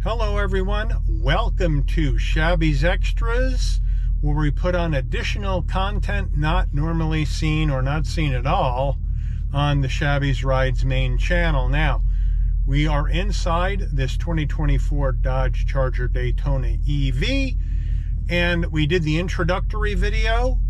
Hello everyone, welcome to Shabby's Extras, where we put on additional content not normally seen or not seen at all on the Shabby's Rides main channel. Now, we are inside this 2024 Dodge Charger Daytona EV, and we did the introductory video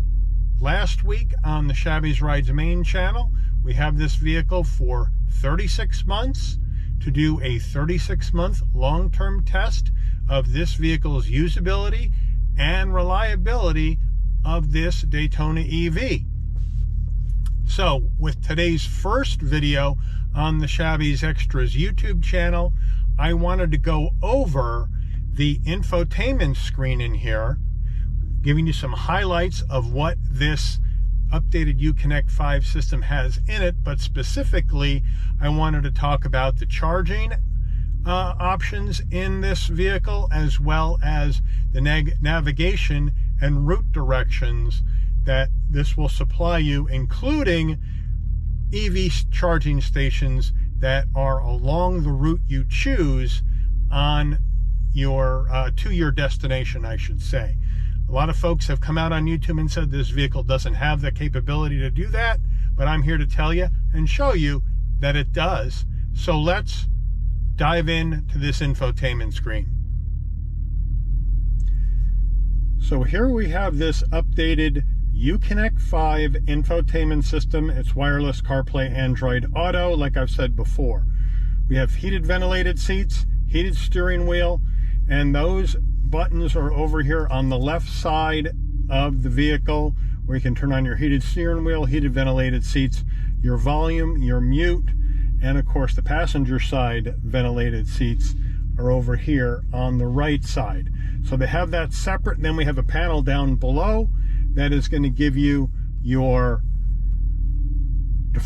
last week on the Shabby's Rides main channel. We have this vehicle for 36 months to do a 36-month long-term test of this vehicle's usability and reliability of this Daytona EV. So with today's first video on the Shabby's Extras YouTube channel, I wanted to go over the infotainment screen in here, giving you some highlights of what this updated Uconnect 5 system has in it, but specifically I wanted to talk about the charging options in this vehicle, as well as the navigation and route directions that this will supply you, including EV charging stations that are along the route you choose on your to your destination, I should say. A lot of folks have come out on YouTube and said this vehicle doesn't have the capability to do that, but I'm here to tell you and show you that it does. So let's dive into this infotainment screen. So here we have this updated Uconnect 5 infotainment system. It's wireless CarPlay, Android Auto, like I've said before. We have heated ventilated seats, heated steering wheel, and those buttons are over here on the left side of the vehicle, where you can turn on your heated steering wheel, heated ventilated seats, your volume, your mute, and of course the passenger side ventilated seats are over here on the right side. So they have that separate. Then we have a panel down below that is going to give you your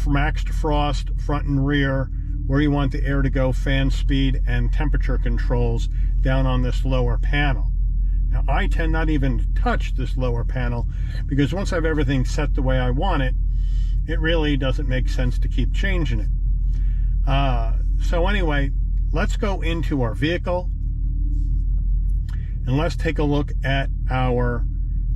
max defrost, front and rear, where you want the air to go, fan speed, and temperature controls down on this lower panel. Now, I tend not even to touch this lower panel because once I have everything set the way I want it, it really doesn't make sense to keep changing it. So anyway, let's go into our vehicle and let's take a look at our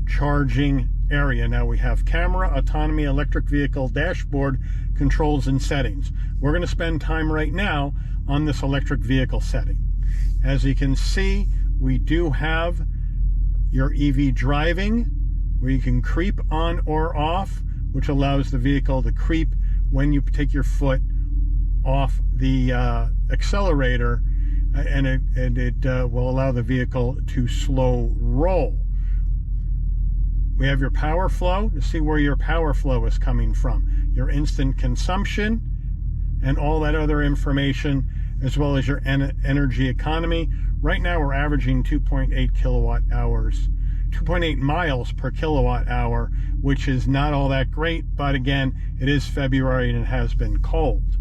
charging area. Now we have camera, autonomy, electric vehicle, dashboard, controls, and settings. We're going to spend time right now on this electric vehicle setting. As you can see, we do have your EV driving, where you can creep on or off, which allows the vehicle to creep when you take your foot off the accelerator, and it will allow the vehicle to slow roll. We have your power flow to see where your power flow is coming from, your instant consumption, and all that other information, as well as your energy economy. Right now we're averaging 2.8 kilowatt hours, 2.8 miles per kilowatt hour, which is not all that great, but again, it is February and it has been cold.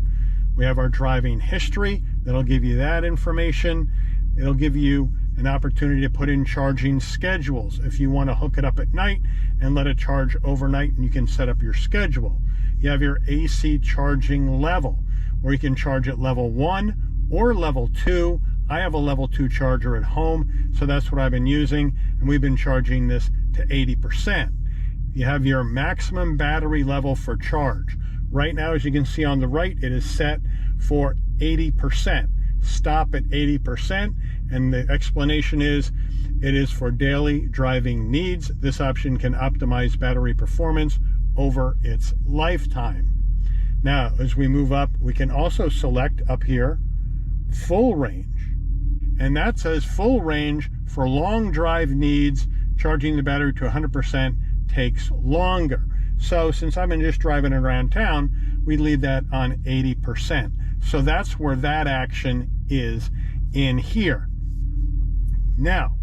We have our driving history that'll give you that information. It'll give you an opportunity to put in charging schedules. If you want to hook it up at night and let it charge overnight, and you can set up your schedule. You have your AC charging level, where you can charge at level 1 or level 2. I have a level 2 charger at home, so that's what I've been using, and we've been charging this to 80%. You have your maximum battery level for charge. Right now, as you can see on the right, it is set for 80%. Stop at 80%, and the explanation is it is for daily driving needs. This option can optimize battery performance over its lifetime. Now, as we move up, we can also select up here full range, and that says full range for long drive needs. Charging the battery to 100% takes longer. So since I've been just driving around town, we leave that on 80%. So that's where that action is in here. Now,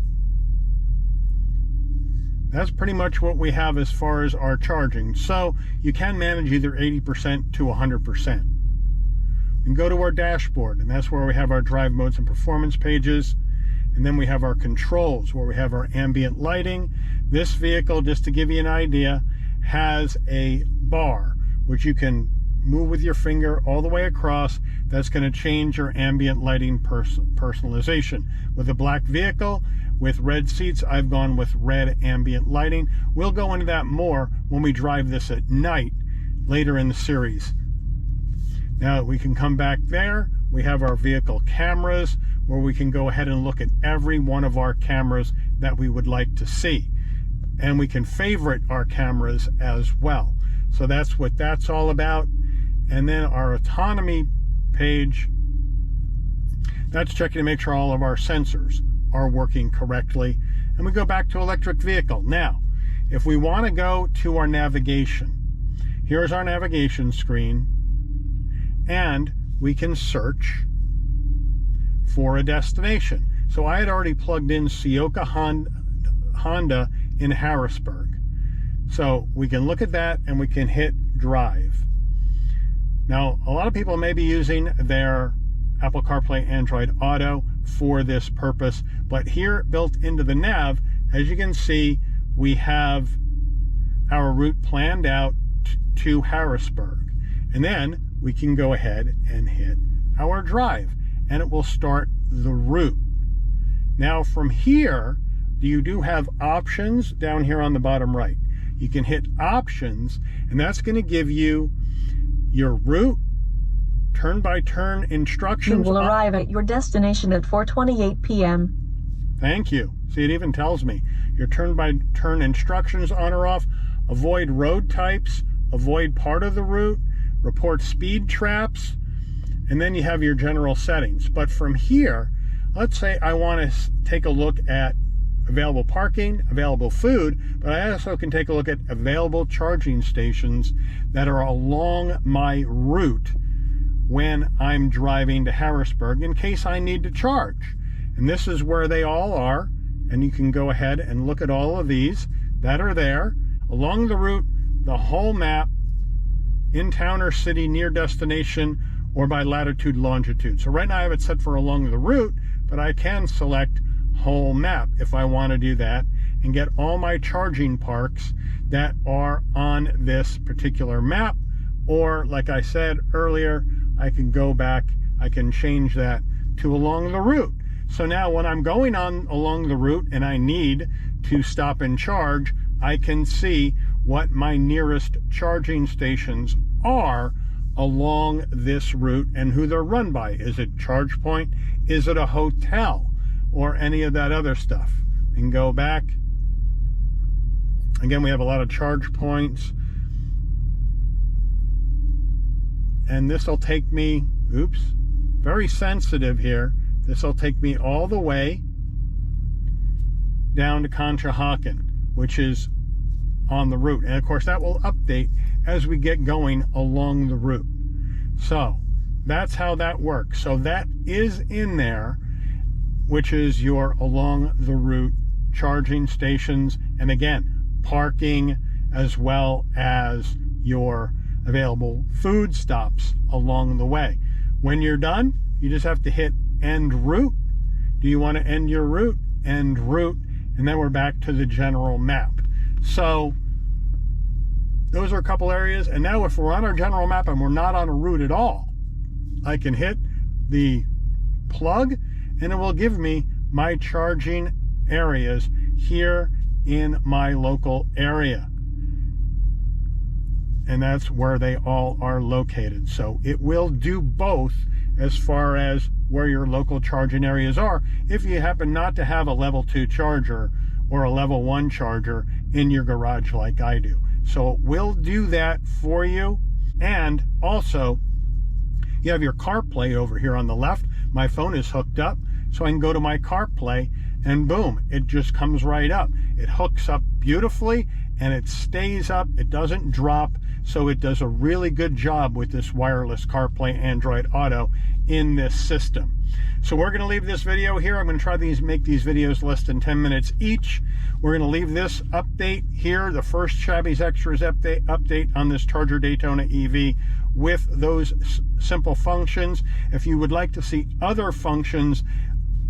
that's pretty much what we have as far as our charging. So you can manage either 80% to 100%. We can go to our dashboard, and that's where we have our drive modes and performance pages. And then we have our controls, where we have our ambient lighting. This vehicle, just to give you an idea, has a bar which you can move with your finger all the way across. That's going to change your ambient lighting personalization. With a black vehicle, with red seats, I've gone with red ambient lighting. We'll go into that more when we drive this at night later in the series. Now we can come back there. We have our vehicle cameras where we can go ahead and look at every one of our cameras that we would like to see. And we can favorite our cameras as well. So that's what that's all about. And then our autonomy page, that's checking to make sure all of our sensors are working correctly. And we go back to electric vehicle. Now, if we want to go to our navigation, here's our navigation screen, and we can search for a destination. So I had already plugged in Ciocca Honda in Harrisburg. So we can look at that and we can hit drive. Now, a lot of people may be using their Apple CarPlay Android Auto for this purpose, but here built into the nav, as you can see, we have our route planned out to Harrisburg. And then we can go ahead and hit our drive, and it will start the route. Now from here, you do have options down here on the bottom right. You can hit options, and that's going to give you your route, turn-by-turn instructions. You will arrive at your destination at 4:28 p.m. Thank you. See, it even tells me your turn-by-turn instructions on or off, avoid road types, avoid part of the route, report speed traps, and then you have your general settings. But from here, let's say I want to take a look at available parking, available food, but I also can take a look at available charging stations that are along my route when I'm driving to Harrisburg in case I need to charge. And this is where they all are, and you can go ahead and look at all of these that are there along the route, the whole map, in town or city, near destination, or by latitude, longitude. So right now I have it set for along the route, but I can select whole map if I want to do that and get all my charging parks that are on this particular map. Or like I said earlier, I can go back, I can change that to along the route. So now when I'm going on along the route and I need to stop and charge, I can see what my nearest charging stations are along this route and who they're run by. Is it ChargePoint? Is it a hotel? Or any of that other stuff. We can go back. Again, we have a lot of charge points. And this will take me, oops, very sensitive here. This will take me all the way down to Conshohocken, which is on the route. And of course, that will update as we get going along the route. So that's how that works. So that is in there, which is your along the route charging stations, and again, parking, as well as your available food stops along the way. When you're done, you just have to hit end route. Do you want to end your route? End route, and then we're back to the general map. So those are a couple areas. And now if we're on our general map and we're not on a route at all, I can hit the plug and it will give me my charging areas here in my local area. And that's where they all are located. So it will do both as far as where your local charging areas are if you happen not to have a level 2 charger or a level 1 charger in your garage like I do. So it will do that for you. And also, you have your CarPlay over here on the left. My phone is hooked up, so I can go to my CarPlay and boom, it just comes right up. It hooks up beautifully and it stays up. It doesn't drop. So it does a really good job with this wireless CarPlay Android Auto in this system. So we're going to leave this video here. I'm going to try make these videos less than 10 minutes each. We're going to leave this update here, the first Shabby's Extras update on this Charger Daytona EV with those simple functions. If you would like to see other functions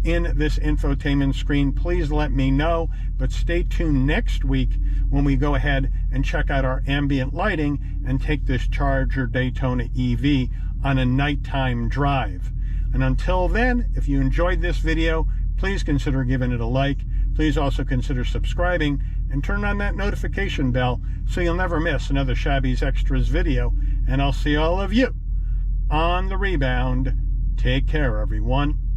in this infotainment screen, please let me know. But stay tuned next week when we go ahead and check out our ambient lighting and take this Charger Daytona EV on a nighttime drive. And until then, if you enjoyed this video, please consider giving it a like. Please also consider subscribing and turn on that notification bell so you'll never miss another Shabby's Extras video. And I'll see all of you on the rebound. Take care, everyone.